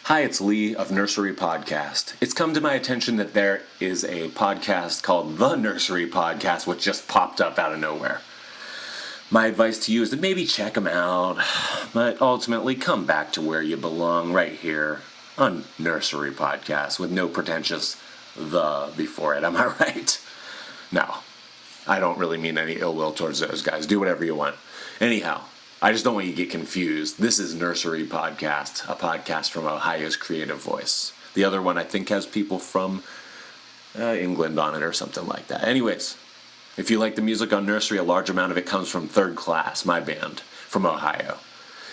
Hi, it's Lee of Nursery Podcast. It's come to my attention that there is a podcast called The Nursery Podcast, which just popped up out of nowhere. My advice to you is to maybe check them out, but ultimately come back to where you belong, right here on Nursery Podcast, with no pretentious "the" before it. Am I right? No, I don't really mean any ill will towards those guys. Do whatever you want. Anyhow, I just don't want you to get confused. This is Nursery Podcast, a podcast from Ohio's creative voice. The other one I think has people from England on it or something like that. Anyways, if you like the music on Nursery, a large amount of it comes from Third Class, my band from Ohio.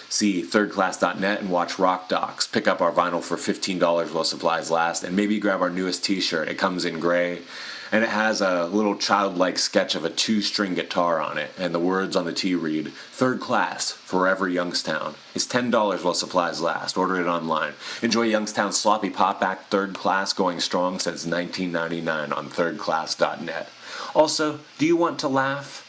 See thirdclass.net and watch Rock Docs. Pick up our vinyl for $15 while supplies last, and maybe grab our newest t-shirt. It comes in gray, and it has a little childlike sketch of a 2-string guitar on it, and the words on the tee read, "Third Class, Forever Youngstown." It's $10 while supplies last. Order it online. Enjoy Youngstown's sloppy pop act Third Class, going strong since 1999 on thirdclass.net. Also, do you want to laugh?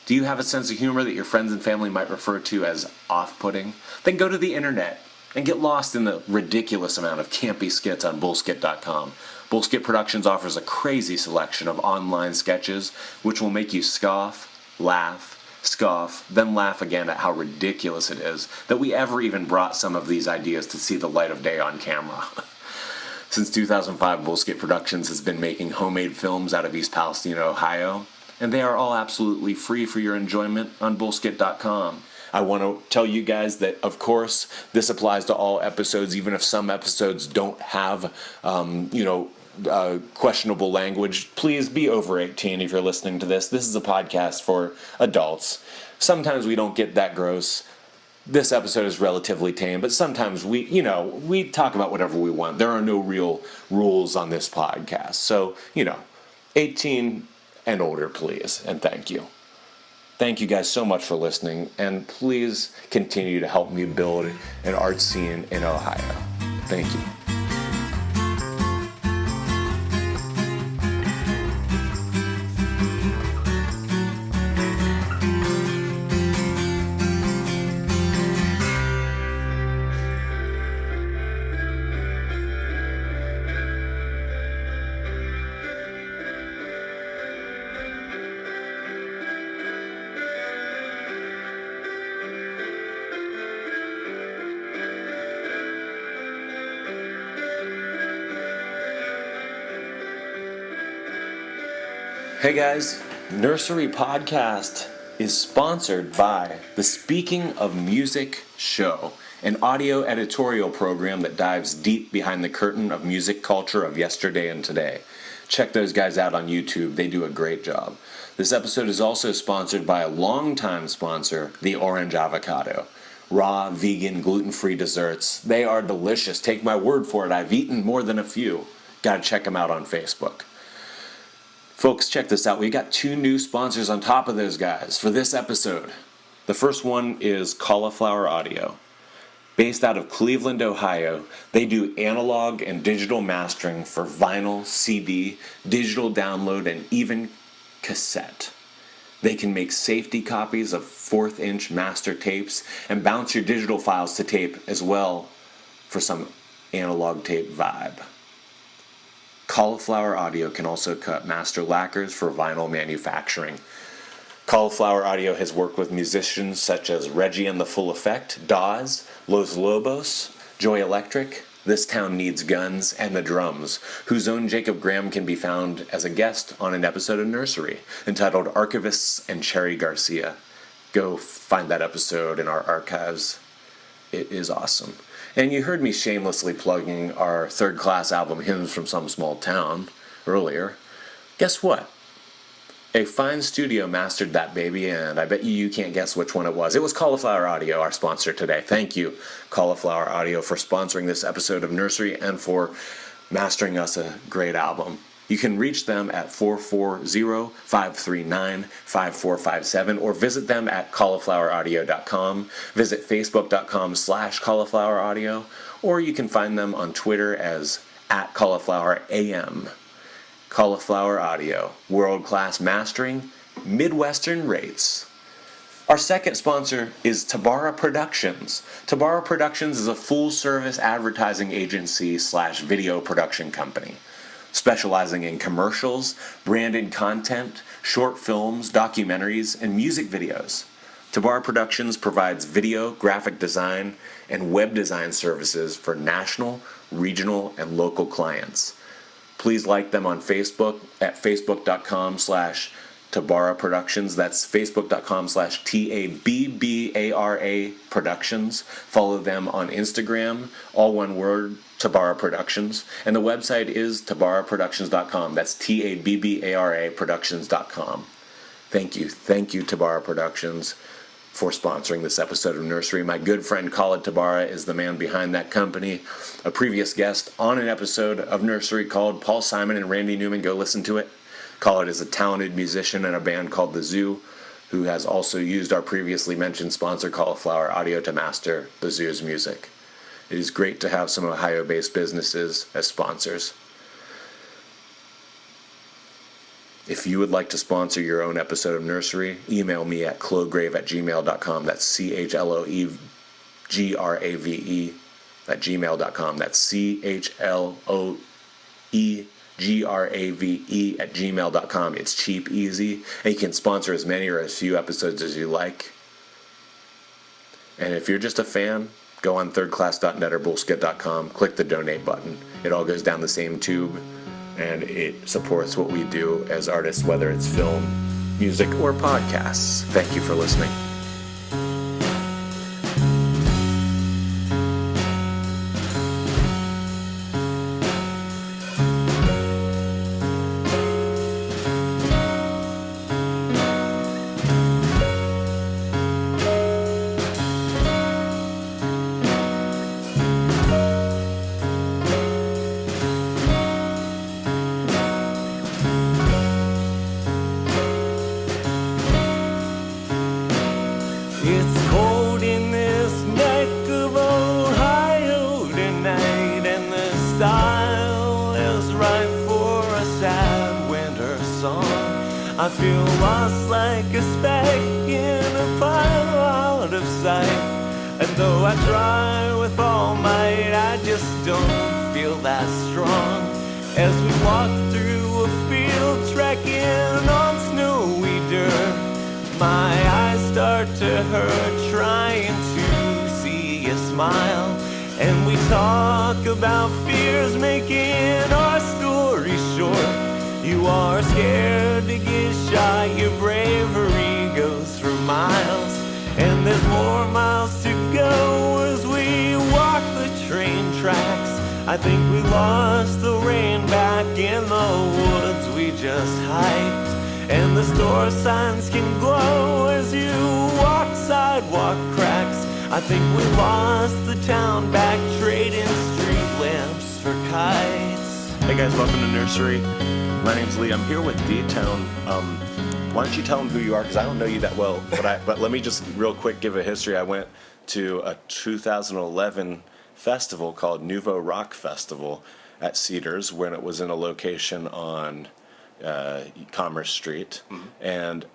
Do you have a sense of humor that your friends and family might refer to as off-putting? Then go to the internet and get lost in the ridiculous amount of campy skits on bullskit.com. Bullskit Productions offers a crazy selection of online sketches which will make you scoff, then laugh again at how ridiculous it is that we ever even brought some of these ideas to see the light of day on camera. Since 2005, Bullskit Productions has been making homemade films out of East Palestine, Ohio, and they are all absolutely free for your enjoyment on bullskit.com. I want to tell you guys that, of course, this applies to all episodes, even if some episodes don't have, questionable language. Please be over 18 if you're listening to this. This is a podcast for adults. Sometimes we don't get that gross. This episode is relatively tame, but sometimes we talk about whatever we want. There are no real rules on this podcast. So, 18 and older, please, and thank you. Thank you guys so much for listening, and please continue to help me build an art scene in Ohio. Thank you. Hey guys, Nursery Podcast is sponsored by the Speaking of Music Show, an audio editorial program that dives deep behind the curtain of music culture of yesterday and today. Check those guys out on YouTube. They do a great job. This episode is also sponsored by a longtime sponsor, the Orange Avocado. Raw, vegan, gluten-free desserts. They are delicious. Take my word for it. I've eaten more than a few. Gotta check them out on Facebook. Folks, check this out. We got 2 new sponsors on top of those guys for this episode. The first one is Cauliflower Audio. Based out of Cleveland, Ohio, they do analog and digital mastering for vinyl, CD, digital download, and even cassette. They can make safety copies of 1/4-inch master tapes and bounce your digital files to tape as well for some analog tape vibe. Cauliflower Audio can also cut master lacquers for vinyl manufacturing. Cauliflower Audio has worked with musicians such as Reggie and the Full Effect, Dawes, Los Lobos, Joy Electric, This Town Needs Guns, and The Drums, whose own Jacob Graham can be found as a guest on an episode of Nursery entitled Archivists and Cherry Garcia. Go find that episode in our archives. It is awesome. And you heard me shamelessly plugging our Third Class album, Hymns from Some Small Town, earlier. Guess what? A fine studio mastered that baby, and I bet you can't guess which one it was. It was Cauliflower Audio, our sponsor today. Thank you, Cauliflower Audio, for sponsoring this episode of Nursery and for mastering us a great album. You can reach them at 440-539-5457 or visit them at caulifloweraudio.com. Visit facebook.com/caulifloweraudio, or you can find them on Twitter as @caulifloweram. Cauliflower Audio, world-class mastering, Midwestern rates. Our second sponsor is Tabara Productions. Tabara Productions is a full-service advertising agency / video production company, specializing in commercials, branded content, short films, documentaries, and music videos. Tabara Productions provides video, graphic design, and web design services for national, regional, and local clients. Please like them on Facebook at facebook.com/Tabara Productions. That's facebook.com/TABBARA Productions. Follow them on Instagram, all one word, Tabara Productions. And the website is tabaraproductions.com. That's TABBARA Productions.com. Thank you, Tabara Productions, for sponsoring this episode of Nursery. My good friend Khalid Tabara is the man behind that company. A previous guest on an episode of Nursery called Paul Simon and Randy Newman. Go listen to it. Khalid is a talented musician in a band called The Zoo, who has also used our previously mentioned sponsor Cauliflower Audio to master The Zoo's music. It is great to have some Ohio-based businesses as sponsors. If you would like to sponsor your own episode of Nursery, email me at chlograve@gmail.com. That's CHLOEGRAVE@gmail.com. That's CHLOEGRAVE@gmail.com. It's cheap, easy, and you can sponsor as many or as few episodes as you like. And if you're just a fan, go on thirdclass.net or bullskit.com, click the donate button. It all goes down the same tube, and it supports what we do as artists, whether it's film, music, or podcasts. Thank you for listening. It's cold in this neck of Ohio tonight, and the style is right for a sad winter song. I feel lost like a speck in a pile out of sight, and though I try with all might, I just don't feel that strong. As we walk through a field trekking on snowy dirt, my eyes start to hurt trying to see a smile. And we talk about fears making our story short. You are scared to get shot, your bravery goes for miles. And there's more miles to go as we walk the train tracks. I think we lost the rain back in the woods we just hiked. And the store signs can glow as you walk sidewalk cracks. I think we lost the town back trading street lamps for kites. Hey guys, welcome to Nursery. My name's Lee. I'm here with D-Town. Why don't you tell them who you are, because I don't know you that well. But let me just real quick give a history. I went to a 2011 festival called Nouveau Rock Festival at Cedars, when it was in a location on Commerce Street. Mm-hmm. And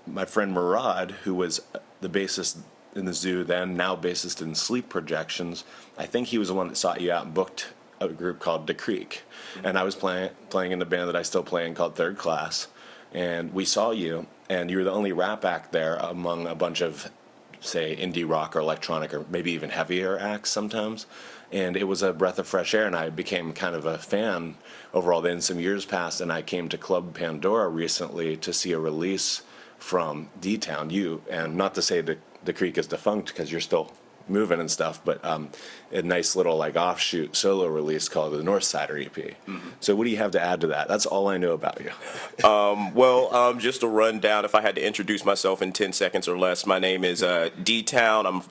my friend Murad, who was the bassist in the Zoo then, now bassist in Sleep Projections, I think he was the one that sought you out and booked a group called The Creek. Mm-hmm. And I was playing in the band that I still play in called Third Class. And we saw you, and you were the only rap act there among a bunch of, say, indie rock or electronic or maybe even heavier acts sometimes. And it was a breath of fresh air, and I became kind of a fan overall. Then some years passed, and I came to Club Pandora recently to see a release from D-Town, you, and not to say that The Creek is defunct because you're still moving and stuff, but a nice little like offshoot solo release called the North Sider EP. Mm-hmm. So what do you have to add to that? That's all I know about you. Just a rundown, if I had to introduce myself in 10 seconds or less, my name is D-Town. I'm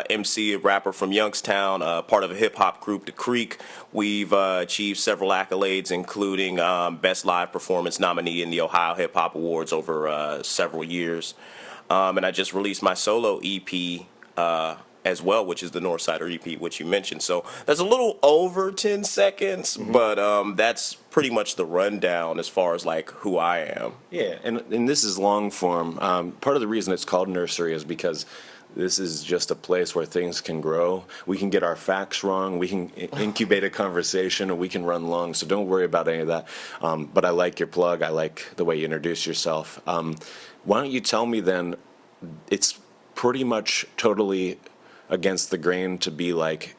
MC, a rapper from Youngstown, part of a hip-hop group, The Creek. We've achieved several accolades, including Best Live Performance nominee in the Ohio Hip Hop Awards over several years. And I just released my solo EP as well, which is the Northsider EP, which you mentioned. So that's a little over 10 seconds, but that's pretty much the rundown as far as like who I am. Yeah, and this is long form. Part of the reason it's called Nursery is because this is just a place where things can grow. We can get our facts wrong. We can incubate a conversation, and we can run long. So don't worry about any of that. But I like your plug. I like the way you introduce yourself. Why don't you tell me then? It's pretty much totally against the grain to be like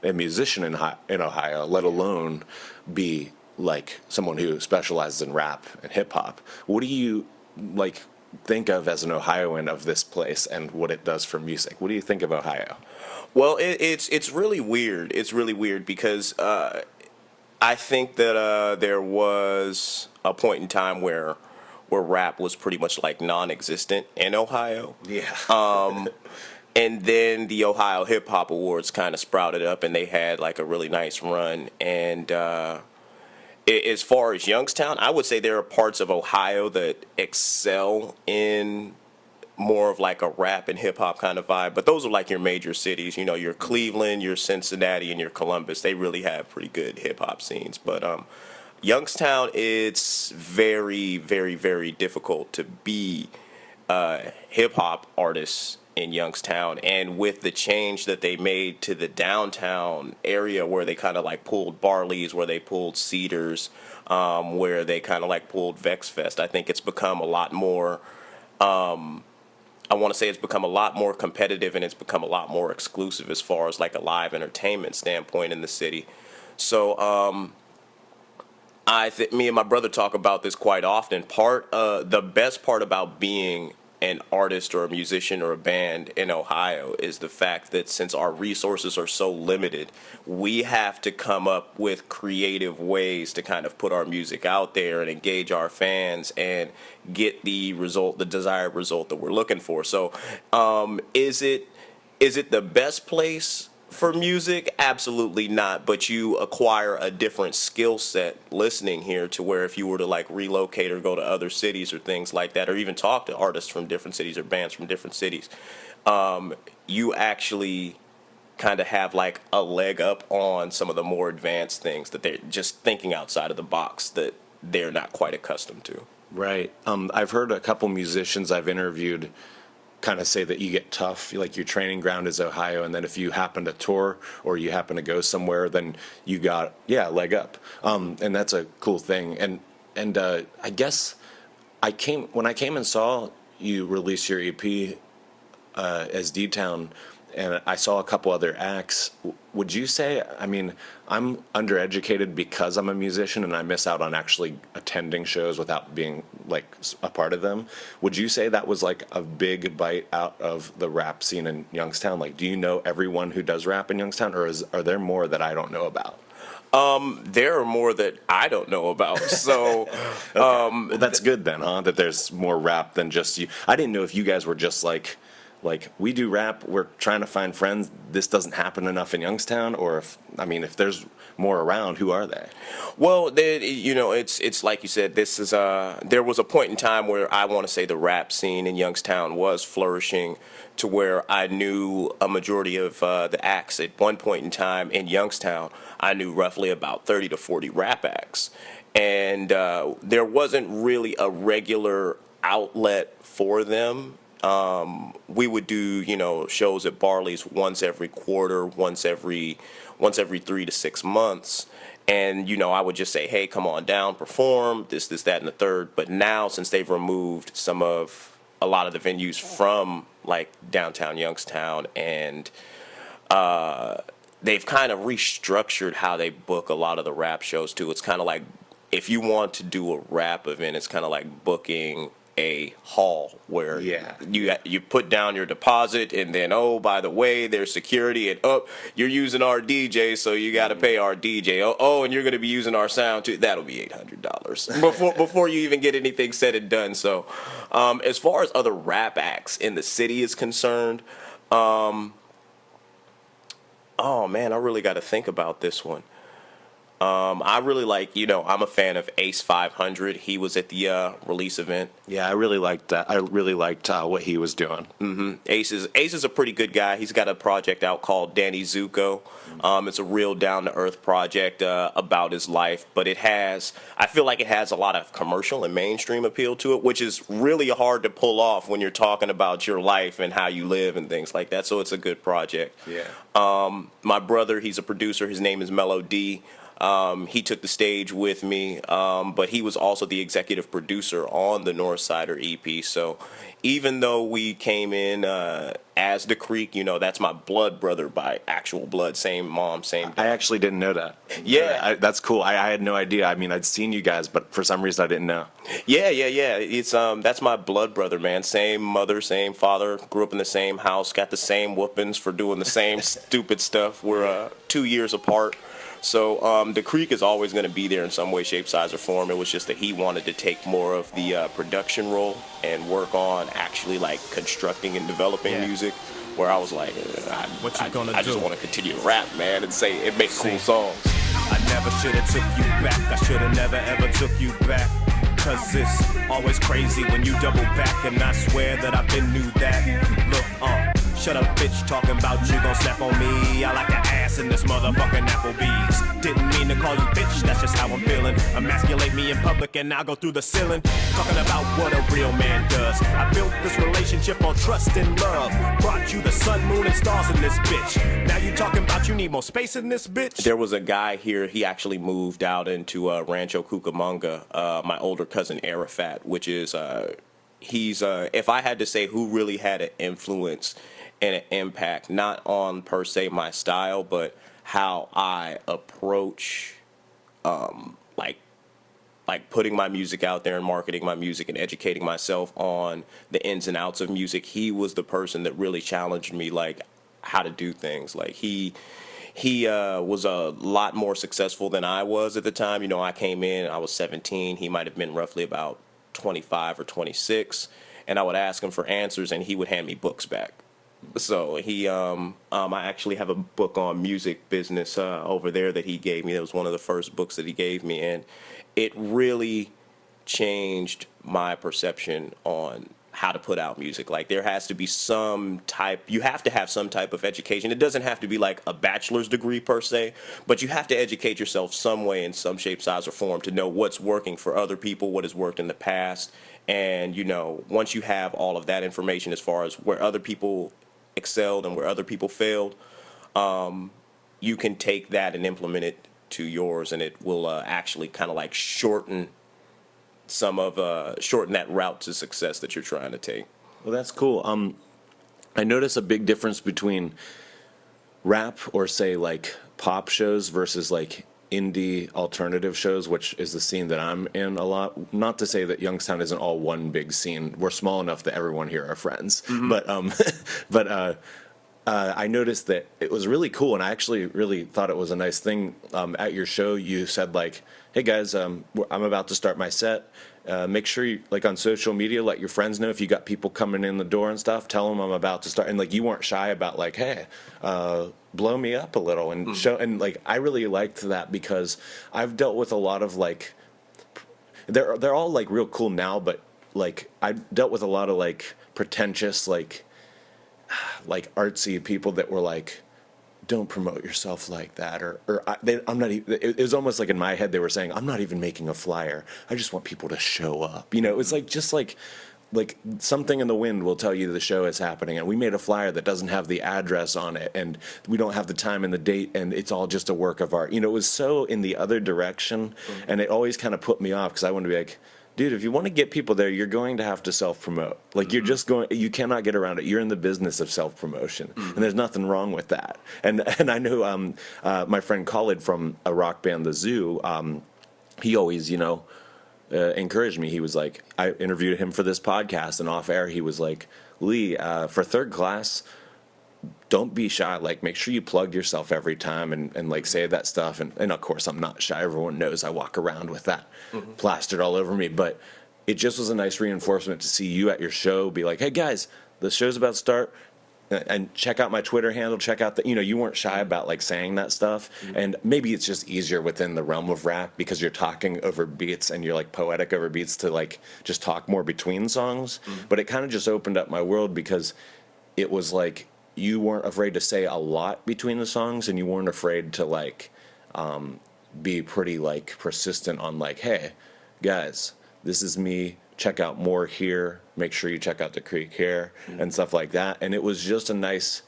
a musician in Ohio, let alone be like someone who specializes in rap and hip hop. What do you like think of as an Ohioan of this place and what it does for music? What do you think of Ohio? Well, it's really weird. It's really weird because I think that there was a point in time where rap was pretty much like non-existent in Ohio. Yeah. And then the Ohio Hip Hop Awards kind of sprouted up, and they had like a really nice run. And as far as Youngstown, I would say there are parts of Ohio that excel in more of like a rap and hip hop kind of vibe. But those are like your major cities, you know, your Cleveland, your Cincinnati, and your Columbus. They really have pretty good hip hop scenes. But Youngstown, it's very, very, very difficult to be hip hop artists in Youngstown. And with the change that they made to the downtown area, where they kind of like pulled Barley's, where they pulled Cedars, where they kind of like pulled Vex Fest, I think it's become a lot more. I want to say it's become a lot more competitive, and it's become a lot more exclusive as far as like a live entertainment standpoint in the city. So me and my brother talk about this quite often. The best part about being an artist or a musician or a band in Ohio is the fact that since our resources are so limited, we have to come up with creative ways to kind of put our music out there and engage our fans and get the desired result that we're looking for. So, is it the best place for music? Absolutely not. But you acquire a different skill set listening here, to where if you were to like relocate or go to other cities or things like that, or even talk to artists from different cities or bands from different cities, you actually kind of have like a leg up on some of the more advanced things that they're just thinking outside of the box that they're not quite accustomed to. Right. I've heard a couple musicians I've interviewed kind of say that you get tough, like your training ground is Ohio, and then if you happen to tour or you happen to go somewhere, then you got a leg up, and that's a cool thing. And I guess when I came and saw you release your EP as D-Town, and I saw a couple other acts. Would you say, I mean, I'm undereducated because I'm a musician and I miss out on actually attending shows without being like a part of them. Would you say that was like a big bite out of the rap scene in Youngstown? Like, do you know everyone who does rap in Youngstown, or are there more that I don't know about? There are more that I don't know about. So, okay. Well, that's good then, huh? That there's more rap than just you. I didn't know if you guys were just like we do rap, we're trying to find friends, this doesn't happen enough in Youngstown, or if there's more around, who are they? Well, it's like you said, this is there was a point in time where I want to say the rap scene in Youngstown was flourishing, to where I knew a majority of the acts at one point in time in Youngstown. I knew roughly about 30 to 40 rap acts, and there wasn't really a regular outlet for them. We would do, shows at Barley's once every quarter, once every 3 to 6 months. And, I would just say, hey, come on down, perform, this, that, and the third. But now, since they've removed a lot of the venues from, like, downtown Youngstown, and they've kind of restructured how they book a lot of the rap shows, too. It's kind of like, if you want to do a rap event, it's kind of like booking a hall where you put down your deposit, and then, oh, by the way, there's security, and you're using our DJ, so you got to pay our DJ. And you're going to be using our sound too. That'll be $800 before you even get anything said and done. So, as far as other rap acts in the city is concerned, oh man, I really got to think about this one. I really like, I'm a fan of Ace 500. He was at the release event. Yeah, I really liked that. I really liked what he was doing. Ace is a pretty good guy. He's got a project out called Danny Zuko. It's a real down-to-earth project about his life, but I feel like it has a lot of commercial and mainstream appeal to it, which is really hard to pull off when you're talking about your life and how you live and things like that, so it's a good project. Yeah. My brother, he's a producer. His name is Mello D. He took the stage with me, but he was also the executive producer on the Northsider EP. So even though we came in as the Creek, that's my blood brother by actual blood, same mom, same dad. I actually didn't know that. Yeah. That's cool. I had no idea. I mean, I'd seen you guys, but for some reason I didn't know. Yeah. It's that's my blood brother, man. Same mother, same father. Grew up in the same house. Got the same whoopings for doing the same stupid stuff. We're 2 years apart. So the Creek is always going to be there in some way, shape, size, or form. It was just that he wanted to take more of the production role and work on actually like constructing and developing music. Where I was like, I just want to continue to rap, man, and say and make cool songs. I never should have took you back. I should have never ever took you back. Cause it's always crazy when you double back. And I swear that I've been knew that. Look, shut up, bitch, talking about you gon' snap on me. I like the ass in this motherfucking Applebee's. Didn't mean to call you bitch, that's just how I'm feeling. Emasculate me in public and I'll go through the ceiling. Talking about what a real man does. I built this relationship on trust and love. Brought you the sun, moon, and stars in this bitch. Now you talking about you need more space in this bitch? There was a guy here, he actually moved out into Rancho Cucamonga, my older cousin Arafat, which is, he's, if I had to say who really had an influence and an impact, not on per se my style, but how I approach, like putting my music out there and marketing my music and educating myself on the ins and outs of music. He was the person that really challenged me, like how to do things. Like he was a lot more successful than I was at the time. I came in, I was 17. He might have been roughly about 25 or 26, and I would ask him for answers, and he would hand me books back. So I actually have a book on music business over there that he gave me. It was one of the first books that he gave me, and it really changed my perception on how to put out music. Like there has to be you have to have some type of education. It doesn't have to be like a bachelor's degree per se, but you have to educate yourself some way in some shape, size, or form to know what's working for other people, what has worked in the past. And, once you have all of that information as far as where other people excelled and where other people failed, you can take that and implement it to yours, and it will actually kind of like shorten that route to success that you're trying to take. Well, that's cool. I notice a big difference between rap or say like pop shows versus like indie alternative shows, which is the scene that I'm in a lot. Not to say that Youngstown isn't all one big scene. We're small enough that everyone here are friends. But I noticed that it was really cool, and I actually really thought it was a nice thing. At your show, you said like, "Hey guys, I'm about to start my set. Make sure you, like on social media, let your friends know if you got people coming in the door and stuff. Tell them I'm about to start." And like you weren't shy about like, "Hey, blow me up a little," and show. And like I really liked that because I've dealt with a lot of like, they're all like real cool now, but like I dealt with a lot of like pretentious like artsy people that were like, don't promote yourself like that, I'm not even, it was almost like in my head they were saying, I'm not even making a flyer, I just want people to show up. It was like just like something in the wind will tell you the show is happening, and we made a flyer that doesn't have the address on it, and we don't have the time and the date, and it's all just a work of art. It was so in the other direction, and it always kind of put me off because I wanted to be like, dude, if you want to get people there, you're going to have to self-promote. Like, you're just you cannot get around it. You're in the business of self-promotion, and there's nothing wrong with that. And I know my friend Khalid from a rock band, The Zoo, he always, encouraged me. He was like, I interviewed him for this podcast, and off air, he was like, Lee, for third class, don't be shy. Like, make sure you plug yourself every time and like say that stuff. And of course, I'm not shy. Everyone knows I walk around with that plastered all over me. But it just was a nice reinforcement to see you at your show be like, hey, guys, the show's about to start. and check out my Twitter handle, check out the, you weren't shy about like saying that stuff. And maybe it's just easier within the realm of rap because you're talking over beats and you're like poetic over beats to like just talk more between songs. But it kind of just opened up my world because it was like you weren't afraid to say a lot between the songs and you weren't afraid to like be pretty like persistent on like, hey guys, this is me, check out more here, make sure you check out the Creek here, and stuff like that. And it was just a nice,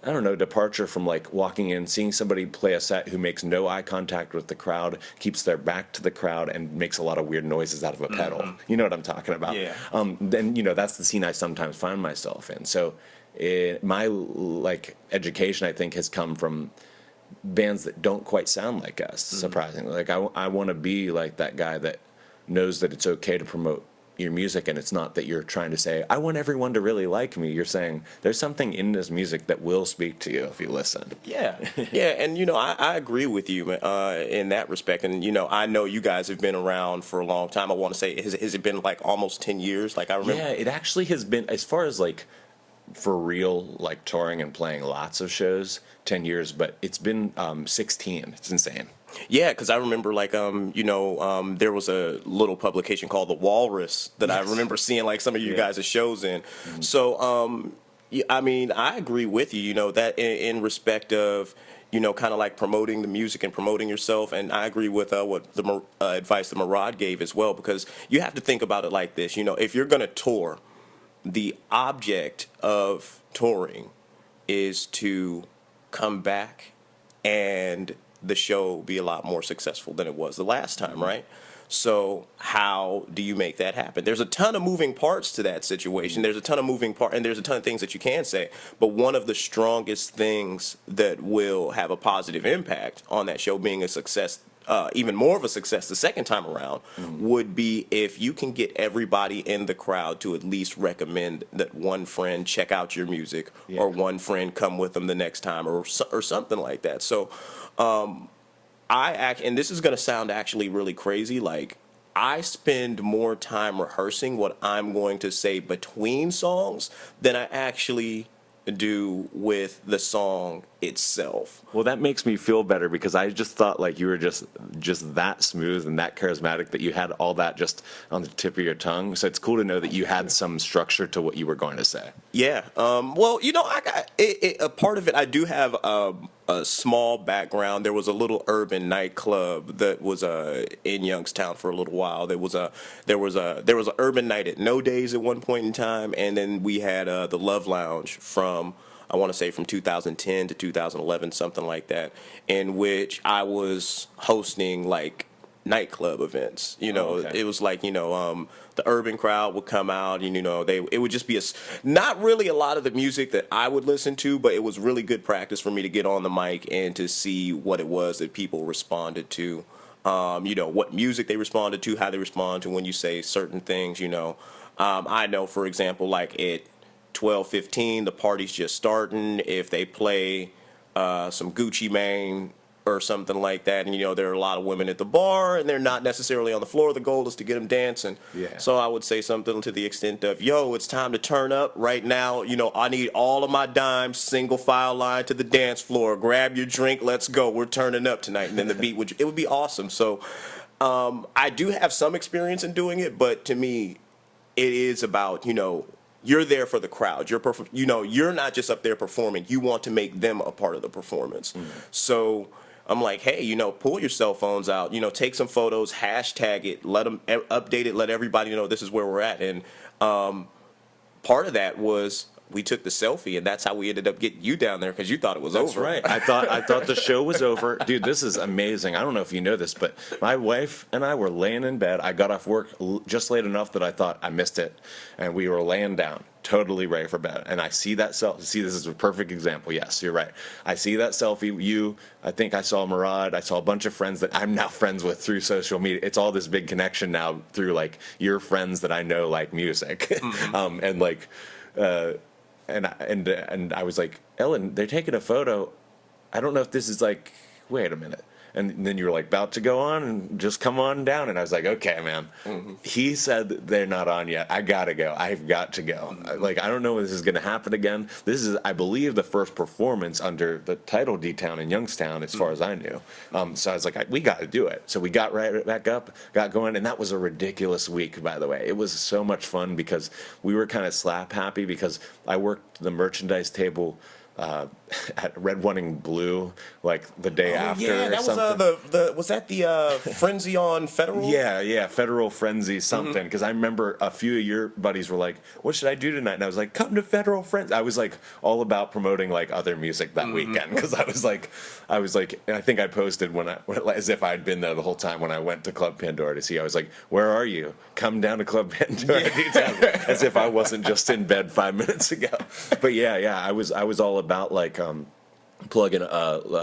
I don't know, departure from like walking in, seeing somebody play a set who makes no eye contact with the crowd, keeps their back to the crowd, and makes a lot of weird noises out of a pedal. You know what I'm talking about? Yeah. Then, that's the scene I sometimes find myself in. So my like education, I think, has come from bands that don't quite sound like us, surprisingly. Like I want to be like that guy that knows that it's okay to promote your music, and it's not that you're trying to say, I want everyone to really like me. You're saying there's something in this music that will speak to you if you listen. Yeah, and I agree with you in that respect. And I know you guys have been around for a long time. I want to say, has it been like almost 10 years? Like I remember. Yeah, it actually has been, as far as like for real, like touring and playing lots of shows, 10 years, but it's been 16. It's insane. Yeah, because I remember like there was a little publication called The Walrus that I remember seeing like some of you guys' shows in. So I mean, I agree with you. That in respect of kind of like promoting the music and promoting yourself, and I agree with what the advice that Murad gave as well, because you have to think about it like this. If you're gonna tour, the object of touring is to come back and the show be a lot more successful than it was the last time, right? So how do you make that happen? There's a ton of moving parts to that situation. There's a ton of moving parts, and there's a ton of things that you can say. But one of the strongest things that will have a positive impact on that show being a success, even more of a success the second time around, would be if you can get everybody in the crowd to at least recommend that one friend check out your music, or one friend come with them the next time, or something like that. So and this is going to sound actually really crazy, like I spend more time rehearsing what I'm going to say between songs than I actually do with the song itself. Well, that makes me feel better because I just thought like you were just that smooth and that charismatic that you had all that just on the tip of your tongue. So it's cool to know that you had some structure to what you were going to say. Yeah. Well, I got a part of it. I do have a small background. There was a little urban nightclub that was in Youngstown for a little while. There was a urban night at No Days at one point in time, and then we had the Love Lounge from, I want to say, from 2010 to 2011, something like that, in which I was hosting like nightclub events. It was like the urban crowd would come out, and it would just be not really a lot of the music that I would listen to, but it was really good practice for me to get on the mic and to see what it was that people responded to. What music they responded to, how they respond to when you say certain things. I know, for example, like at 12:15, the party's just starting. If they play some Gucci Mane or something like that, and there are a lot of women at the bar, and they're not necessarily on the floor, the goal is to get them dancing. Yeah. So I would say something to the extent of, yo, it's time to turn up right now. I need all of my dimes, single file line to the dance floor. Grab your drink, let's go. We're turning up tonight. And then the beat would be awesome. So I do have some experience in doing it, but to me, it is about, you're there for the crowd. You're not just up there performing. You want to make them a part of the performance. So I'm like, hey, pull your cell phones out, take some photos, hashtag it, let them update it, let everybody know this is where we're at. And part of that was we took the selfie, and that's how we ended up getting you down there, because you thought it was over. That's right. I thought the show was over. Dude, this is amazing. I don't know if you know this, but my wife and I were laying in bed. I got off work just late enough that I thought I missed it, and we were laying down, totally ready for bed. And I see that selfie. See, this is a perfect example. Yes, you're right. I see that selfie. I think I saw Murad. I saw a bunch of friends that I'm now friends with through social media. It's all this big connection now through like your friends that I know like music, and like. And I was like, Ellen, they're taking a photo. I don't know if this is like, wait a minute. And then you were like, about to go on and just come on down. And I was like, okay, man. He said they're not on yet. I got to go. I've got to go. Like, I don't know if this is going to happen again. This is, I believe, the first performance under the title D-Town in Youngstown, as far as I knew. So I was like, we got to do it. So we got right back up, got going. And that was a ridiculous week, by the way. It was so much fun because we were kind of slap happy because I worked the merchandise table at Red, White, and Blue, like the day after. Yeah, that was that the Frenzy on Federal? Yeah, Federal Frenzy something. Because I remember a few of your buddies were like, "What should I do tonight?" And I was like, "Come to Federal Frenzy." I was like all about promoting like other music that weekend because I was like, and I think I posted as if I'd been there the whole time when I went to Club Pandora to see. I was like, "Where are you? Come down to Club Pandora." As if I wasn't just in bed 5 minutes ago. But yeah, I was all about like plugging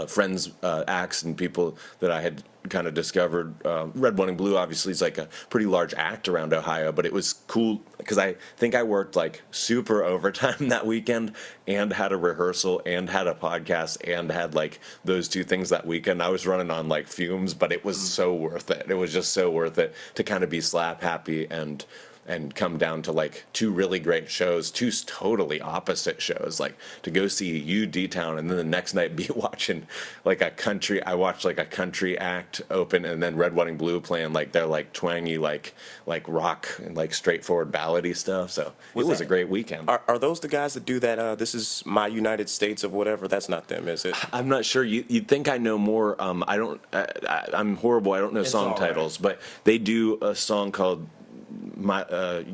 friends, acts, and people that I had kind of discovered. Red, White, and Blue obviously is like a pretty large act around Ohio, but it was cool because I think I worked like super overtime that weekend and had a rehearsal and had a podcast and had like those two things that weekend. I was running on like fumes, but it was so worth it. It was just so worth it to kind of be slap happy and come down to like two really great shows, two totally opposite shows, like to go see you D-Town and then the next night be watching like I watched like a country act open and then Red, White, and Blue playing like their like twangy like rock and like straightforward ballady stuff. So it was a great weekend. Are those the guys that do that? This is my United States of whatever. That's not them, is it? I'm not sure. You'd think I know more. I'm horrible. I don't know song titles, but they do a song called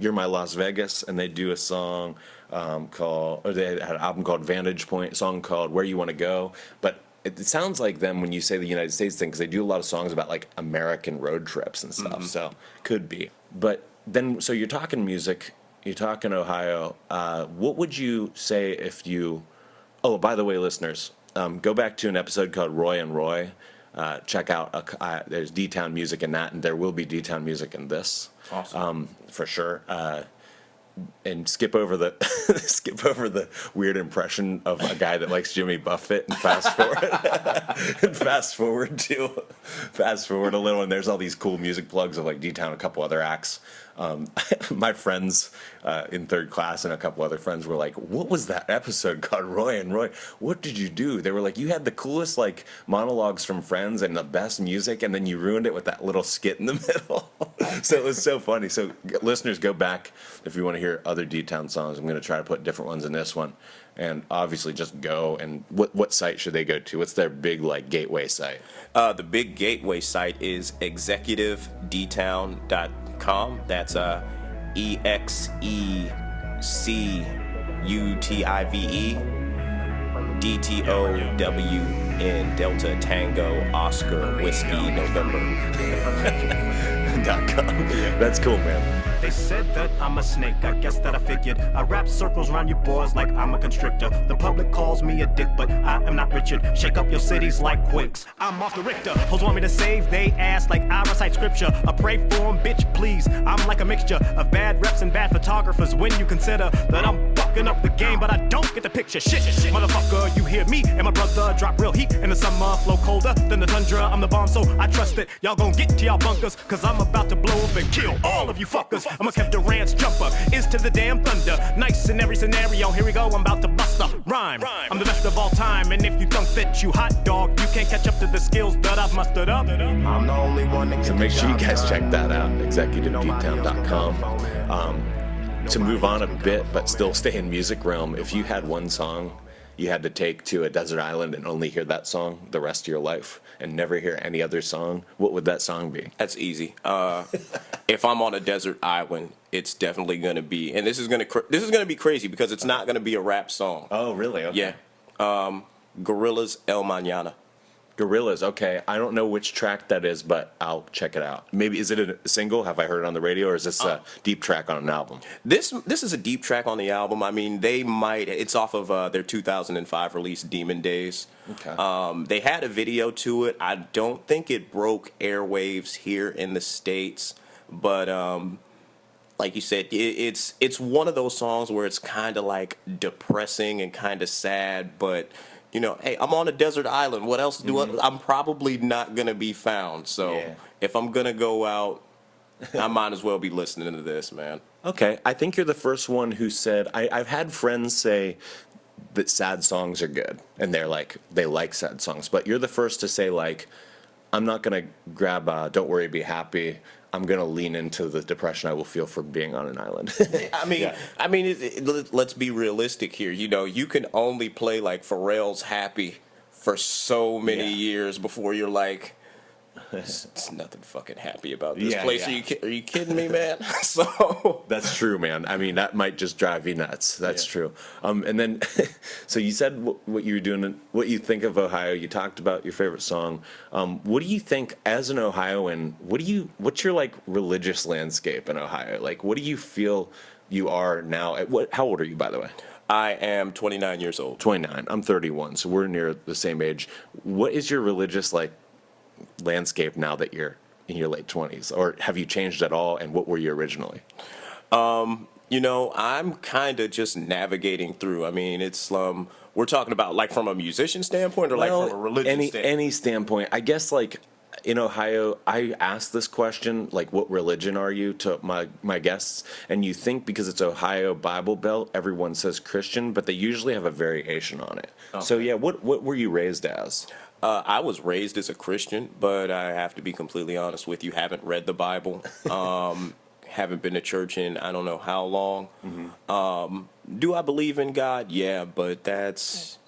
You're My Las Vegas, and they do a song they had an album called Vantage Point, a song called Where You Want to Go, but it sounds like them when you say the United States thing, because they do a lot of songs about like American road trips and stuff, so could be. But then, so you're talking music, you're talking Ohio, what would you say if you, oh, by the way, listeners, go back to an episode called Roy and Roy, check out, there's D-Town music in that, and there will be D-Town music in this. Awesome. For sure. And skip over the weird impression of a guy that likes Jimmy Buffett and fast forward a little, and there's all these cool music plugs of like D-Town, a couple other acts. My friends in third class and a couple other friends were like, "What was that episode called, Roy and Roy? What did you do?" They were like, "You had the coolest like monologues from Friends and the best music, and then you ruined it with that little skit in the middle." So it was so funny. So listeners, go back if you want to hear other D-Town songs. I'm going to try to put different ones in this one, and obviously just go. And what site should they go to? What's their big like gateway site? The big gateway site is executive-dtown.com. That's EXECUTIVE-DTOWN Delta Tango Oscar Whiskey November. .com. That's cool, man. They said that I'm a snake, I guess that I figured. I wrap circles around you boys like I'm a constrictor. The public calls me a dick, but I am not Richard. Shake up your cities like quakes. I'm off the Richter. Hoes want me to save they ass like I recite scripture. I pray for them, bitch, please. I'm like a mixture of bad reps and bad photographers when you consider that I'm fucking up the game, but I don't get the picture. Shit, motherfucker, you hear me and my brother drop real heat in the summer, flow colder than the tundra. I'm the bomb, so I trust that y'all gon' get to y'all bunkers, cause I'm about to blow up and kill all of you fuckers. I'm a Kevin Durant's jumper, is to the damn thunder. Nice in every scenario, here we go, I'm about to bust a rhyme. I'm the best of all time, and if you think that you hot dog, you can't catch up to the skills that I've mustered up. I'm the only one that So make sure you guys check that out, executive-dtown.com. To move on a bit, but still stay in music realm, if you had one song you had to take to a desert island and only hear that song the rest of your life and never hear any other song, what would that song be? That's easy. If I'm on a desert island, it's definitely going to be, and this is going to be crazy because it's not going to be a rap song. Oh, really? Okay. Yeah. Gorillaz El Mañana. Gorillaz, okay. I don't know which track that is, but I'll check it out. Maybe, is it a single? Have I heard it on the radio, or is this a deep track on an album? This is a deep track on the album. I mean, it's off of their 2005 release, Demon Days. Okay. They had a video to it. I don't think it broke airwaves here in the States, but like you said, it's one of those songs where it's kind of like depressing and kind of sad, but You know, hey, I'm on a desert island. What else do I'm probably not gonna be found. So Yeah. if I'm gonna go out, I might as well be listening to this, man. Okay, I think you're the first one who said, I've had friends say that sad songs are good, and they like sad songs, but you're the first to say, like, I'm not going to grab Don't Worry, Be Happy. I'm going to lean into the depression I will feel for being on an island. Let's be realistic here. You know, you can only play like Pharrell's Happy for so many years before you're like, it's nothing fucking happy about this place. Yeah. Are you kidding me, man? So That's true, man. I mean, that might just drive you nuts. That's true. And then, so you said what you were doing, what you think of Ohio. You talked about your favorite song. What do you think, as an Ohioan, what's your like religious landscape in Ohio? Like, what do you feel you are now? How old are you, by the way? I am 29 years old. 29. I'm 31, so we're near the same age. What is your religious landscape now that you're in your late 20s, or have you changed at all, and what were you originally? You know, I'm kind of just navigating through. I mean, it's we're talking about like from a musician standpoint or like from a religious standpoint. Any standpoint. I guess like in Ohio, I ask this question, like, what religion are you, to my guests, and you think because it's Ohio Bible Belt, everyone says Christian, but they usually have a variation on it. Okay. So yeah, what were you raised as? I was raised as a Christian, but I have to be completely honest with you, haven't read the Bible. Haven't been to church in I don't know how long. Mm-hmm. Do I believe in God? Yeah, but that's,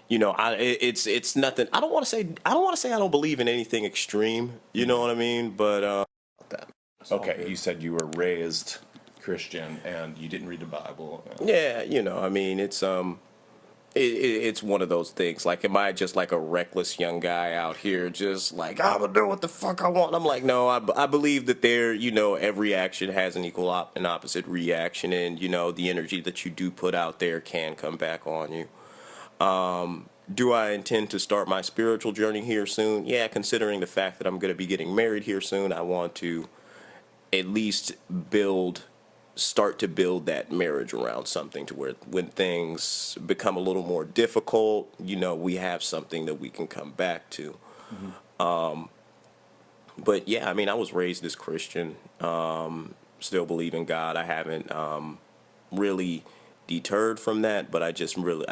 you know, it's nothing. I don't want to say I don't believe in anything extreme. You know what I mean? But Okay, you said you were raised Christian and you didn't read the Bible. yeah, you know, I mean, it's one of those things. Like, am I just like a reckless young guy out here just like, I'm gonna do what the fuck I want? I'm like, no, I believe that you know, every action has an equal and opposite reaction, and, you know, the energy that you do put out there can come back on you. Do I intend to start my spiritual journey here soon? Yeah, considering the fact that I'm going to be getting married here soon, I want to at least start to build that marriage around something to where when things become a little more difficult, you know, we have something that we can come back to. Mm-hmm. But yeah, I mean, I was raised as Christian, still believe in God. I haven't really deterred from that, but I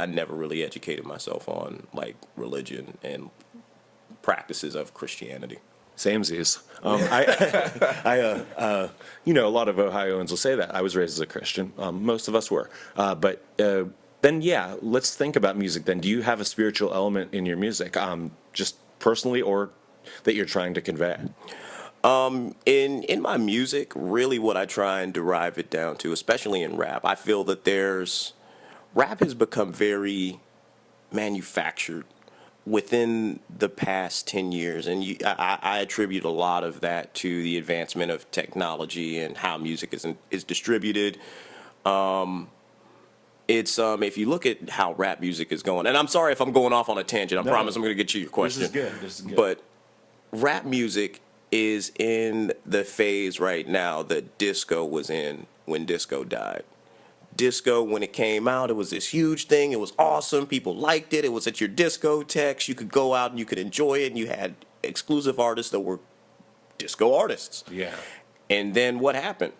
never really educated myself on like religion and practices of Christianity. Samesies. You know, a lot of Ohioans will say that. I was raised as a Christian. Most of us were. But then, yeah, let's think about music then. Do you have a spiritual element in your music, just personally or that you're trying to convey? In my music, really what I try and derive it down to, especially in rap, I feel that rap has become very manufactured within the past 10 years, and I attribute a lot of that to the advancement of technology and how music is distributed. It's if you look at how rap music is going, and I'm sorry if I'm going off on a tangent. I promise I'm going to get to your question. This is good. But rap music is in the phase right now that disco was in when disco died. Disco, when it came out, it was this huge thing. It was awesome. People liked it. It was at your discotheques. You could go out and you could enjoy it. And you had exclusive artists that were disco artists. Yeah. And then what happened?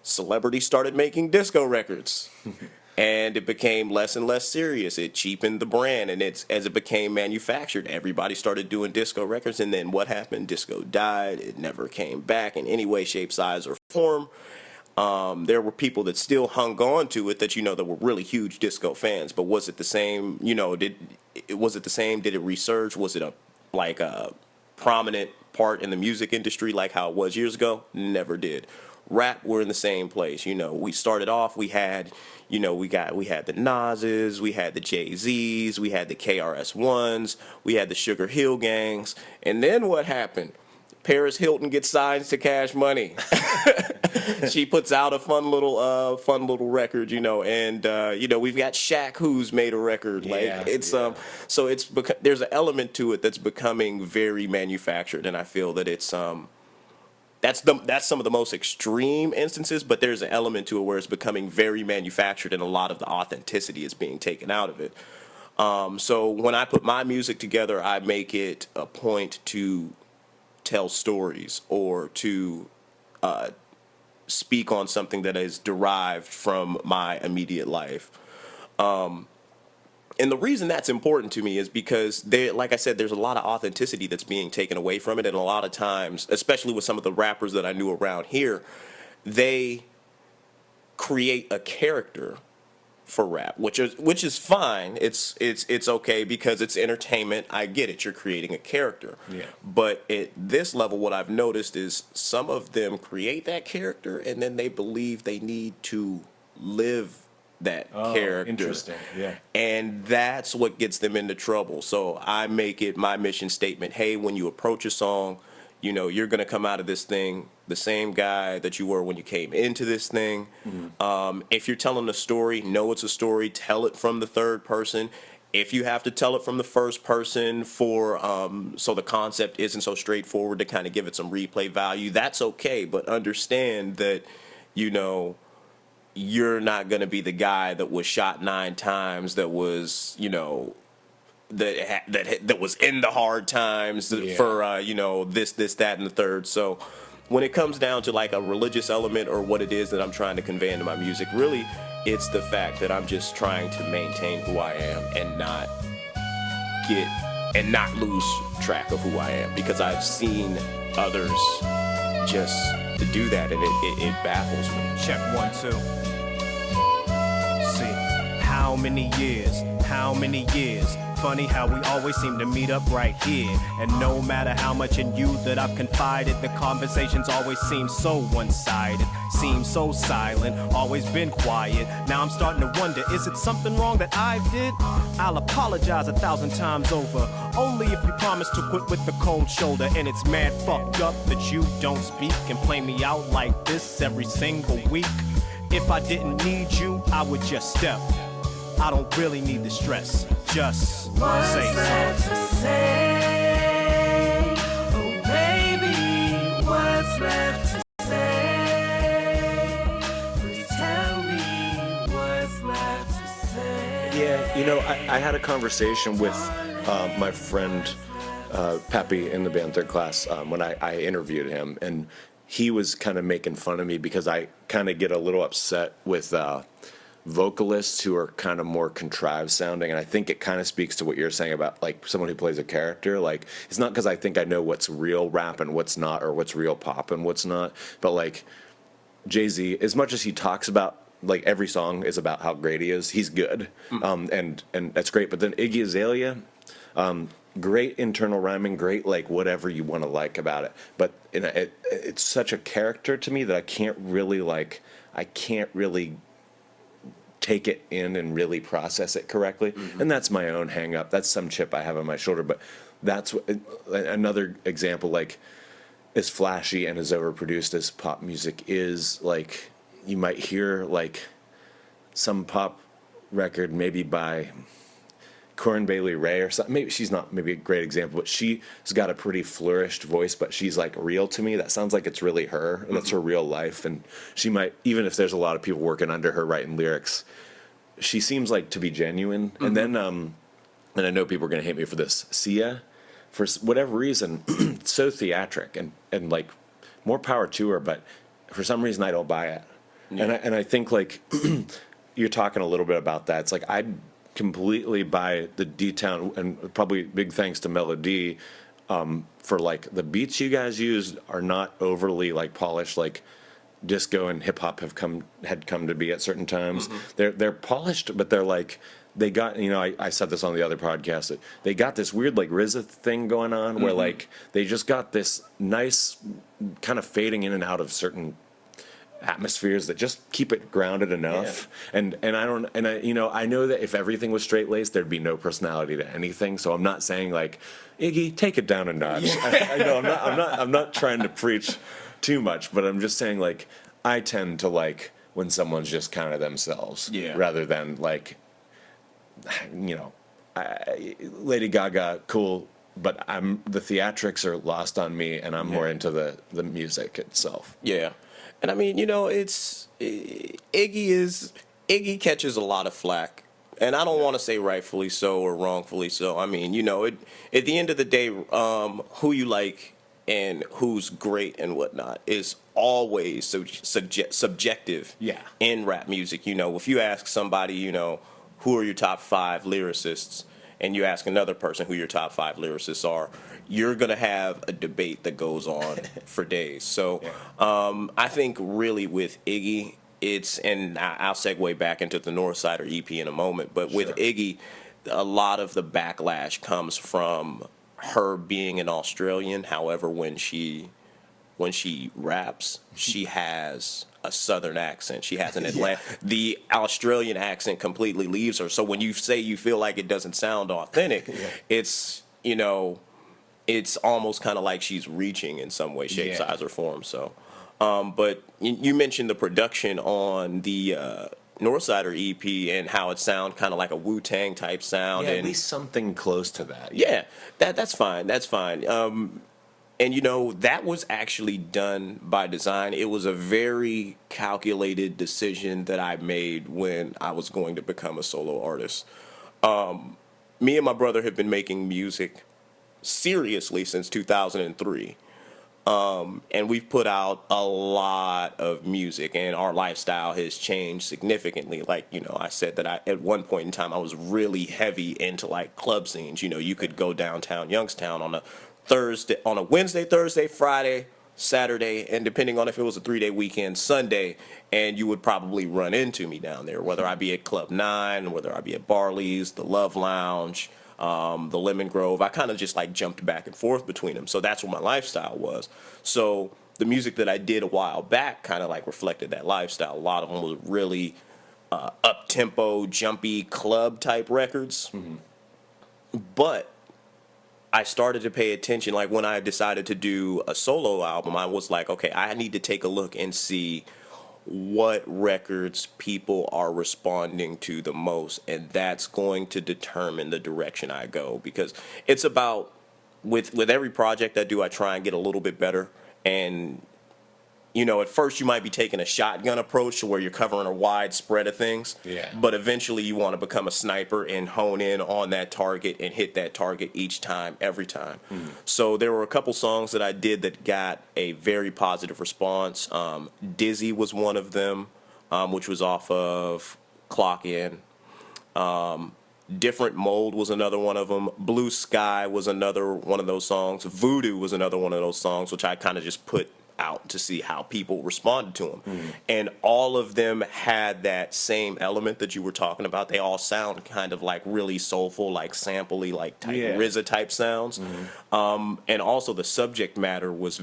Celebrities started making disco records. And it became less and less serious. It cheapened the brand. And as it became manufactured, everybody started doing disco records. And then what happened? Disco died. It never came back in any way, shape, size, or form. There were people that still hung on to it that, you know, that were really huge disco fans. But was it the same, you know, Did it resurge? Was it a prominent part in the music industry like how it was years ago? Never did. Rap, we're in the same place. You know, we started off, we had the Nas's, we had the Jay-Z's, we had the KRS-Ones, we had the Sugar Hill Gangs. And then what happened? Paris Hilton gets signed to Cash Money. She puts out a fun little record, you know, and you know, we've got Shaq who's made a record. So there's an element to it that's becoming very manufactured, and I feel that it's that's some of the most extreme instances, but there's an element to it where it's becoming very manufactured, and a lot of the authenticity is being taken out of it. So when I put my music together, I make it a point to tell stories or to speak on something that is derived from my immediate life. And the reason that's important to me is because, like I said, there's a lot of authenticity that's being taken away from it. And a lot of times, especially with some of the rappers that I knew around here, they create a character for rap, which is fine. It's okay because it's entertainment. I get it. You're creating a character. Yeah. But at this level, what I've noticed is some of them create that character and then they believe they need to live that character. Interesting. Yeah. And that's what gets them into trouble. So I make it my mission statement. Hey, when you approach a song, you know, you're going to come out of this thing the same guy that you were when you came into this thing. If you're telling a story, know it's a story, tell it from the third person. If you have to tell it from the first person for so the concept isn't so straightforward to kind of give it some replay value, that's okay. But understand that, you know, you're not going to be the guy that was shot 9 times, that was, you know, that was in the hard times for, you know, this, that, and the third. So when it comes down to like a religious element or what it is that I'm trying to convey into my music, really, it's the fact that I'm just trying to maintain who I am and not lose track of who I am, because I've seen others just to do that, and it baffles me. Check 1, 2. See, how many years? Funny how we always seem to meet up right here. And no matter how much in you that I've confided, the conversations always seem so one-sided, seem so silent, always been quiet. Now I'm starting to wonder, is it something wrong that I did? I'll apologize 1,000 times over, only if you promise to quit with the cold shoulder. And it's mad fucked up that you don't speak and play me out like this every single week. If I didn't need you, I would just step. I don't really need the stress. Just say something. Say, oh baby, what's left to say? Please tell me what's left to say. Yeah, you know, I had a conversation with my friend Peppy in the band Third Class when I interviewed him, and he was kind of making fun of me because I kind of get a little upset with vocalists who are kind of more contrived sounding, and I think it kind of speaks to what you're saying about like someone who plays a character. Like, it's not because I think I know what's real rap and what's not, or what's real pop and what's not, but like Jay-Z, as much as he talks about, like, every song is about how great he is, he's good, and that's great. But then Iggy Azalea, great internal rhyming, great like whatever you want to like about it, but it's such a character to me that I can't really take it in and really process it correctly. And that's my own hang up. That's some chip I have on my shoulder. But that's another example, like, as flashy and as overproduced as pop music is, like, you might hear like some pop record maybe by Corinne Bailey Rae or something. Maybe she's not maybe a great example, but she's got a pretty flourished voice, but she's like real to me. That sounds like it's really her. That's her real life. And she might, even if there's a lot of people working under her writing lyrics, she seems like to be genuine. And then, and I know people are going to hate me for this, Sia, for whatever reason, so theatric and like more power to her, but for some reason I don't buy it. Yeah. And I think like you're talking a little bit about that. It's like I completely buy the D-Town, and probably big thanks to Melody for like the beats you guys used are not overly like polished, like disco and hip hop had come to be at certain times. They're polished, but they're like, they got, you know, I said this on the other podcast, that they got this weird like RZA thing going on where like they just got this nice kind of fading in and out of certain atmospheres that just keep it grounded enough. And I you know, I know that if everything was straight laced, there'd be no personality to anything. So I'm not saying like, Iggy, take it down a notch. I know I'm not trying to preach too much, but I'm just saying like I tend to like when someone's just kind of themselves, rather than like, you know, Lady Gaga, cool, but the theatrics are lost on me, and I'm more into the music itself. Yeah. And I mean, you know, Iggy catches a lot of flack And I don't want to say rightfully so or wrongfully so. I mean, you know, at the end of the day, who you like and who's great and whatnot is always subjective in rap music. You know, if you ask somebody, you know, who are your top 5 lyricists, and you ask another person who your top 5 lyricists are, you're going to have a debate that goes on for days. So I think really with Iggy, and I'll segue back into the Northsider EP in a moment, but with Iggy, a lot of the backlash comes from her being an Australian. However, when she raps, she has a Southern accent. She has an the Australian accent completely leaves her. So when you say you feel like it doesn't sound authentic, it's, you know, it's almost kind of like she's reaching in some way, shape, size, or form. So, but you mentioned the production on the Northsider EP and how it sounds kind of like a Wu-Tang type sound. Yeah, and at least something close to that. Yeah, that's fine. That's fine. And, you know, that was actually done by design. It was a very calculated decision that I made when I was going to become a solo artist. Me and my brother have been making music seriously since 2003. And we've put out a lot of music, and our lifestyle has changed significantly. Like, you know, I said that at one point in time I was really heavy into like club scenes. You know, you could go downtown Youngstown on a Wednesday, Thursday, Friday, Saturday, and depending on if it was a 3-day weekend, Sunday, and you would probably run into me down there, whether I be at Club 9, whether I be at Barley's, the Love Lounge, the Lemon Grove. I kind of just like jumped back and forth between them. So that's what my lifestyle was. So the music that I did a while back kind of like reflected that lifestyle. A lot of them was really up-tempo, jumpy, club type records. But I started to pay attention. Like when I decided to do a solo album, I was like, okay, I need to take a look and see what records people are responding to the most, and that's going to determine the direction I go. Because it's about, with every project I do, I try and get a little bit better. And you know, at first you might be taking a shotgun approach to where you're covering a wide spread of things. Yeah. But eventually you want to become a sniper and hone in on that target and hit that target each time, every time. So there were a couple songs that I did that got a very positive response. Dizzy was one of them, which was off of Clock In. Different Mold was another one of them. Blue Sky was another one of those songs. Voodoo was another one of those songs, which I kind of just put out to see how people responded to them. And all of them had that same element that you were talking about. They all sound kind of like really soulful, like sampley, like type RZA type sounds. And also the subject matter was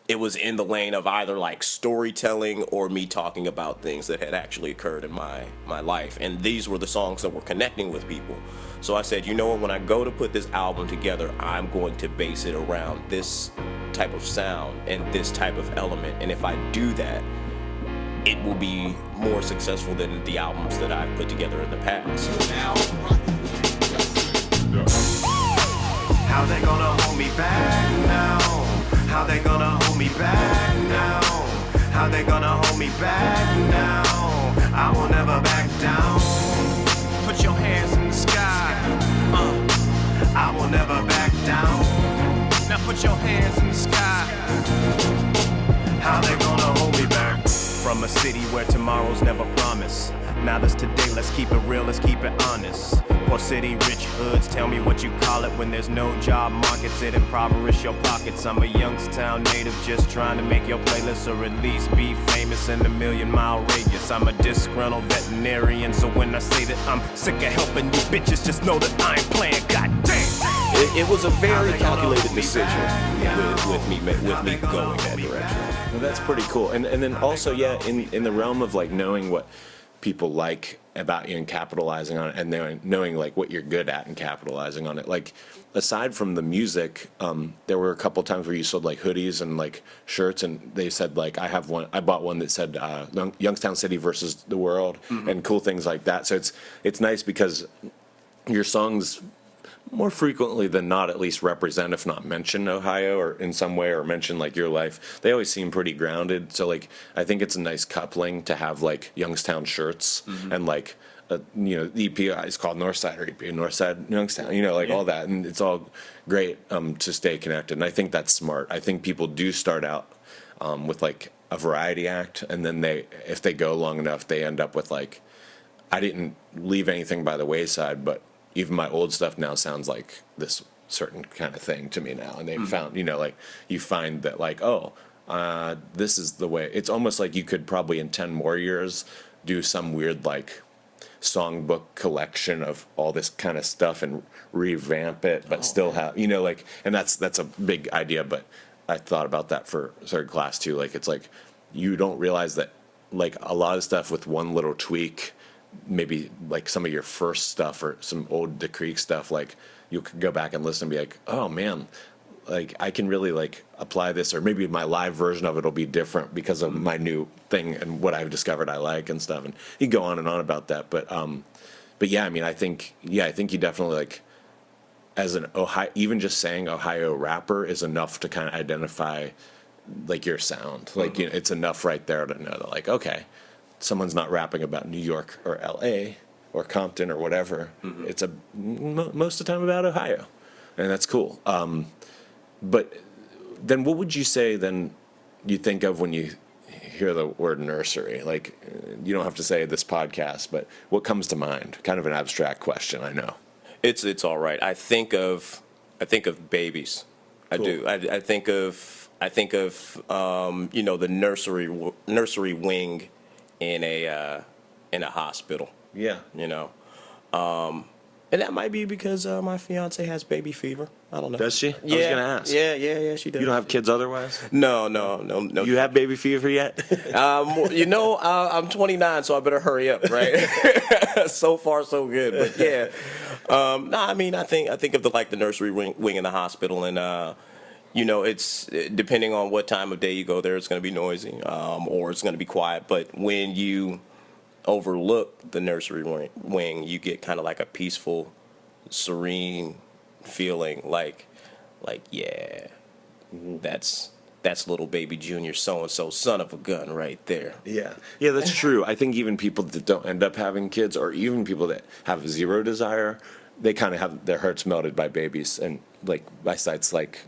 it was in the lane of either like storytelling or me talking about things that had actually occurred in my life. And these were the songs that were connecting with people. So I said, you know what, when I go to put this album together, I'm going to base it around this type of sound and this type of element. And if I do that, it will be more successful than the albums that I've put together in the past. How they gonna hold me back now? How they gonna hold me back now? How they gonna hold me back now? I will never back down. Put your hands in the sky. I will never back down. Now put your hands in the sky. How they gonna hold me back? From a city where tomorrow's never promised. Now that's today, let's keep it real, let's keep it honest. Poor city, rich hoods, tell me what you call it when there's no job markets, it impoverish your pockets. I'm a Youngstown native just trying to make your playlist or at least be famous in a 1,000,000-mile radius. I'm a disgruntled veterinarian, so when I say that I'm sick of helping you bitches, just know that I ain't playing, goddamn. It was a very calculated decision with me going that direction. Well, that's pretty cool. And then also, in the realm of like knowing what people like about you and capitalizing on it, and knowing like what you're good at and capitalizing on it. Like aside from the music, there were a couple times where you sold like hoodies and like shirts, and they said like I bought one that said Youngstown City versus the world, and cool things like that. So it's nice because your songs more frequently than not at least represent, if not mention, Ohio or in some way, or mention like your life. They always seem pretty grounded. So like I think it's a nice coupling to have like Youngstown shirts and like the EP is called Northside or EP, Northside Youngstown, like all that, and it's all great to stay connected. And I think that's smart. I think people do start out with like a variety act, and then if they go long enough, they end up with like, I didn't leave anything by the wayside, but even my old stuff now sounds like this certain kind of thing to me now. And they found, like you find that like, this is the way. It's almost like you could probably in 10 more years do some weird like songbook collection of all this kind of stuff and revamp it, but still have, like, and that's a big idea. But I thought about that for third class too. Like, it's like, you don't realize that like a lot of stuff with one little tweak, maybe like some of your first stuff or some old The Creek stuff, like you could go back and listen and be like, oh man, like I can really like apply this, or maybe my live version of it will be different because of my new thing and what I've discovered I like and stuff. And you go on and on about that. But yeah, I mean, I think you definitely like, as an Ohio, even just saying Ohio rapper is enough to kind of identify like your sound. Like, it's enough right there to know that like, okay, someone's not rapping about New York or LA or Compton or whatever. It's most of the time about Ohio, and that's cool. But then what would you say then you think of when you hear the word nursery? Like, you don't have to say this podcast, but what comes to mind? Kind of an abstract question, I know. It's all right. I think of babies. I do. I think of the nursery wing in a hospital. Yeah. And that might be because my fiance has baby fever. I don't know. Does she? Yeah. I was gonna ask. Yeah, she does. You don't have kids otherwise? No. You have baby fever yet? I'm 29, so I better hurry up, right? So far, so good. But yeah, I mean, I think of the nursery wing in the hospital, and it's depending on what time of day you go there, it's going to be noisy, or it's going to be quiet. But when you overlook the nursery wing, you get kind of like a peaceful, serene feeling, like yeah, that's little baby Junior so and so, son of a gun, right there. Yeah, that's true. I think even people that don't end up having kids, or even people that have zero desire, they kind of have their hearts melted by babies, and like by sights like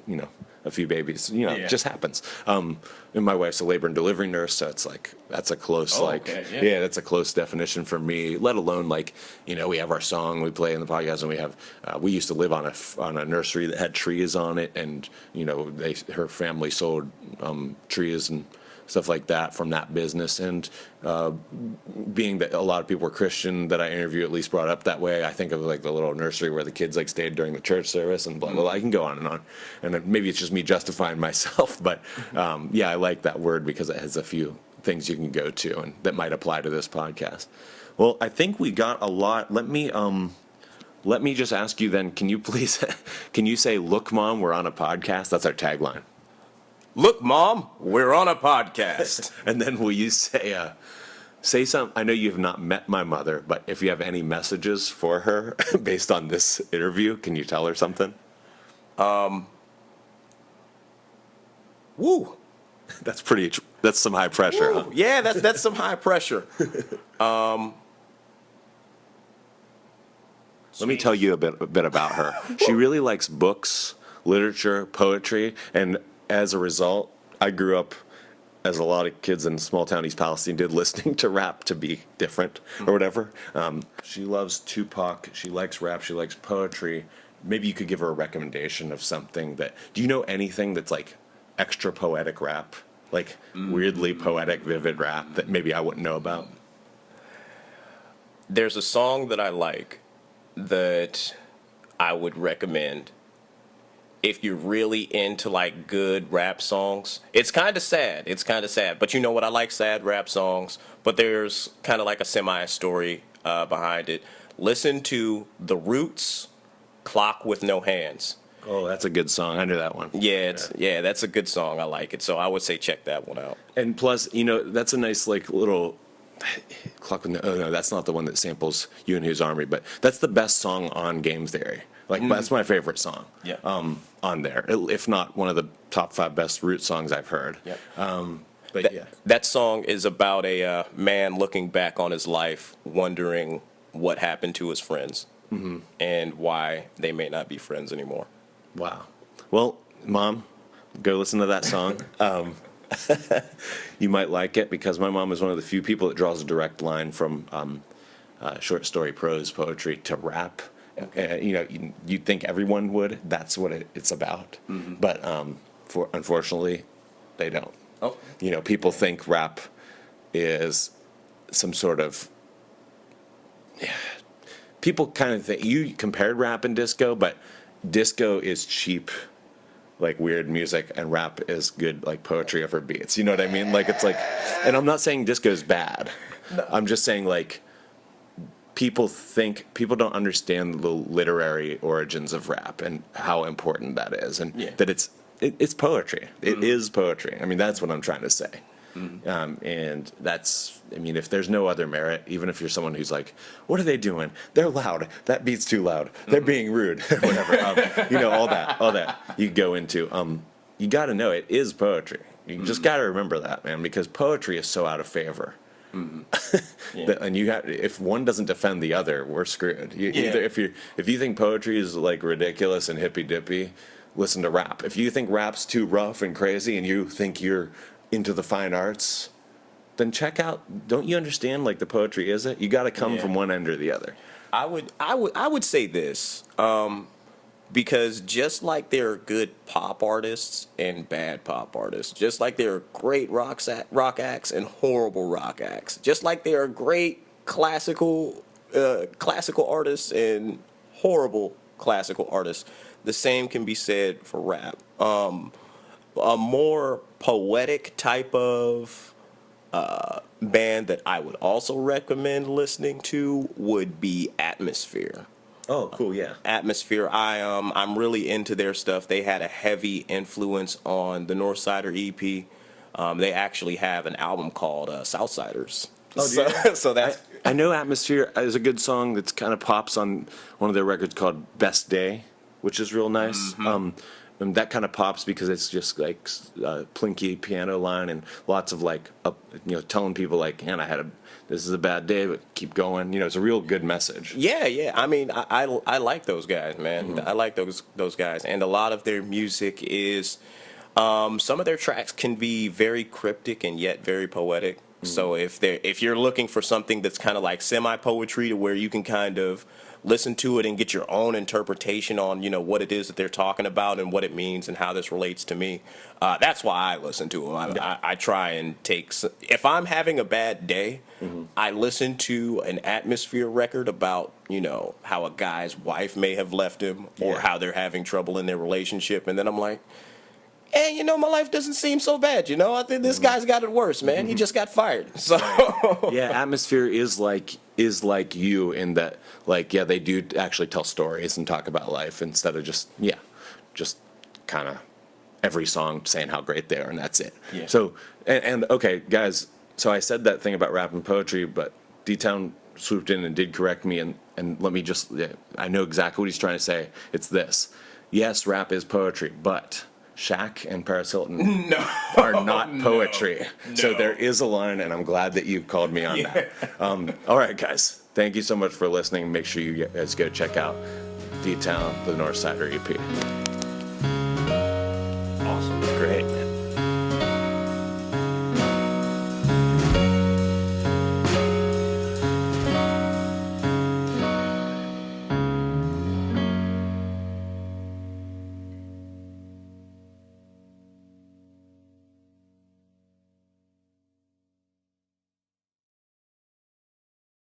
a few babies, it just happens. And my wife's a labor and delivery nurse, so it's like that's a close that's a close definition for me. Let alone like we have our song we play in the podcast, and we have we used to live on a nursery that had trees on it, and her family sold trees and stuff like that from that business. And being that a lot of people were Christian that I interview at least brought up that way, I think of like the little nursery where the kids like stayed during the church service and blah blah blah. I can go on, and then maybe it's just me justifying myself, but I like that word because it has a few things you can go to and that might apply to this podcast. Well, I think we got a lot. Let me just ask you then, can you say, "Look, Mom, we're on a podcast"? That's our tagline. Look, Mom, we're on a podcast. And then will you say something? I know you have not met my mother, but if you have any messages for her based on this interview, can you tell her something? Woo. That's some high pressure, Woo. Huh? Yeah, that's some high pressure. Let me tell you a bit about her. She really likes books, literature, poetry, and as a result, I grew up, as a lot of kids in small town East Palestine did, listening to rap to be different or whatever. She loves Tupac. She likes rap. She likes poetry. Maybe you could give her a recommendation of something do you know anything that's like extra poetic rap? Like weirdly poetic, vivid rap that maybe I wouldn't know about? There's a song that I like that I would recommend if you're really into like good rap songs. It's kind of sad. But you know what? I like sad rap songs, but there's kind of like a semi-story behind it. Listen to The Roots, Clock with No Hands. Oh, that's a good song. I knew that one. Yeah, that's a good song. I like it. So I would say check that one out. And plus, that's a nice like little Clock with no, that's not the one that samples You and His Army, but that's the best song on Game Theory. Like that's my favorite song. Yeah. On there, if not one of the top 5 best Root songs I've heard. Yep. But that song is about a man looking back on his life, wondering what happened to his friends and why they may not be friends anymore. Wow. Well, Mom, go listen to that song. You might like it because my mom is one of the few people that draws a direct line from short story, prose, poetry to rap. You'd think everyone would. That's what it's about. But unfortunately, they don't. Oh. People think rap is some sort of. People kind of think you compared rap and disco, but disco is cheap, like weird music, and rap is good, like poetry over beats. You know what I mean? Like it's like, and I'm not saying disco is bad. No. I'm just saying like. People don't understand the literary origins of rap and how important that is, and that it's poetry. It is poetry. I mean, that's what I'm trying to say. And that's, if there's no other merit, even if you're someone who's like, what are they doing? They're loud. That beat's too loud. They're being rude. Whatever. All that you go into. You got to know it is poetry. You just got to remember that, man, because poetry is so out of favor. And if one doesn't defend the other, we're screwed. Either if you think poetry is like ridiculous and hippy dippy, listen to rap. If you think rap's too rough and crazy, and you think you're into the fine arts, then check out. Don't you understand? Like the poetry is it? You got to come from one end or the other. I would say this. Because just like there are good pop artists and bad pop artists, just like there are great rock acts and horrible rock acts, just like there are great classical artists and horrible classical artists, the same can be said for rap. A more poetic type of band that I would also recommend listening to would be Atmosphere. Oh, cool! Yeah, Atmosphere. I'm really into their stuff. They had a heavy influence on the Northsider EP. They actually have an album called Southsiders. Oh, yeah. So that's. I know Atmosphere is a good song that's kind of pops on one of their records called Best Day, which is real nice. And that kind of pops because it's just like a plinky piano line and lots of like telling people like, man, this is a bad day, but keep going. It's a real good message. Yeah. I like those guys, man. I like those guys, and a lot of their music is. Some of their tracks can be very cryptic and yet very poetic. So if you're looking for something that's kind of like semi-poetry to where you can kind of listen to it and get your own interpretation on, what it is that they're talking about and what it means and how this relates to me, that's why I listen to them. I try and if I'm having a bad day, I listen to an Atmosphere record about, how a guy's wife may have left him or how they're having trouble in their relationship. And then I'm like, hey, my life doesn't seem so bad, I think this guy's got it worse, man. He just got fired. So yeah, Atmosphere is like you in that, they do actually tell stories and talk about life instead of just kind of every song saying how great they are and that's it. Yeah. So and okay, guys, so I said that thing about rap and poetry, but D-Town swooped in and did correct me and let me just, I know exactly what he's trying to say. It's this. Yes, rap is poetry, but Shaq and Paris Hilton are not poetry. No. So there is a line, and I'm glad that you called me on that. All right, guys. Thank you so much for listening. Make sure you guys go check out D-Town, the Northsider EP. Awesome. Great.